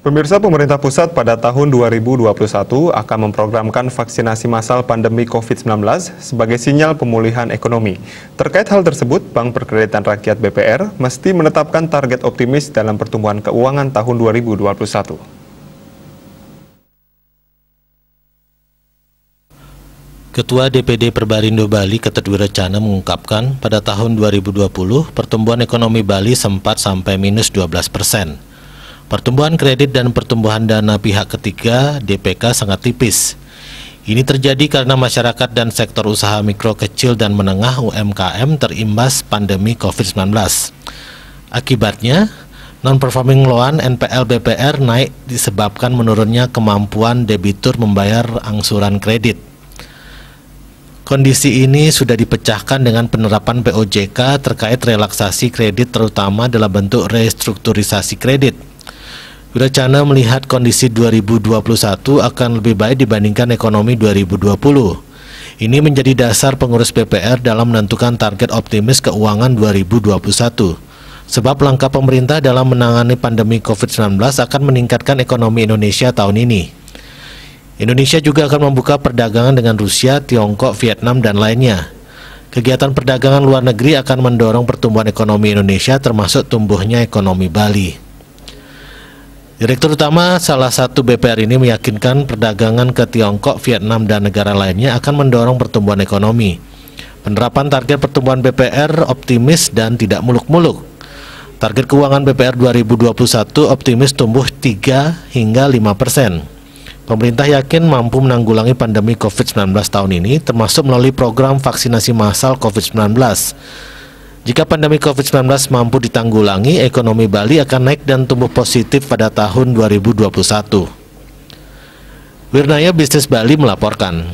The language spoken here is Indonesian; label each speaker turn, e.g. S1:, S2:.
S1: Pemirsa, pemerintah pusat pada tahun 2021 akan memprogramkan vaksinasi massal pandemi COVID-19 sebagai sinyal pemulihan ekonomi. Terkait hal tersebut, Bank Perkreditan Rakyat BPR mesti menetapkan target optimis dalam pertumbuhan keuangan tahun 2021.
S2: Ketua DPD Perbarindo Bali Ketut Wiracana mengungkapkan pada tahun 2020 pertumbuhan ekonomi Bali sempat sampai minus 12%. Pertumbuhan kredit dan pertumbuhan dana pihak ketiga DPK sangat tipis. Ini terjadi karena masyarakat dan sektor usaha mikro kecil dan menengah UMKM terimbas pandemi COVID-19. Akibatnya, non-performing loan NPL BPR naik disebabkan menurunnya kemampuan debitur membayar angsuran kredit. Kondisi ini sudah dipecahkan dengan penerapan POJK terkait relaksasi kredit terutama dalam bentuk restrukturisasi kredit. Wiracana melihat kondisi 2021 akan lebih baik dibandingkan ekonomi 2020. Ini menjadi dasar pengurus BPR dalam menentukan target optimis keuangan 2021. Sebab langkah pemerintah dalam menangani pandemi COVID-19 akan meningkatkan ekonomi Indonesia tahun ini. Indonesia juga akan membuka perdagangan dengan Rusia, Tiongkok, Vietnam, dan lainnya. Kegiatan perdagangan luar negeri akan mendorong pertumbuhan ekonomi Indonesia termasuk tumbuhnya ekonomi Bali. Direktur Utama salah satu BPR ini meyakinkan perdagangan ke Tiongkok, Vietnam, dan negara lainnya akan mendorong pertumbuhan ekonomi. Penerapan target pertumbuhan BPR optimis dan tidak muluk-muluk. Target keuangan BPR 2021 optimis tumbuh 3 hingga 5%. Pemerintah yakin mampu menanggulangi pandemi COVID-19 tahun ini, termasuk melalui program vaksinasi massal COVID-19. Jika pandemi COVID-19 mampu ditanggulangi, ekonomi Bali akan naik dan tumbuh positif pada tahun 2021. Wirnaya Bisnis Bali melaporkan.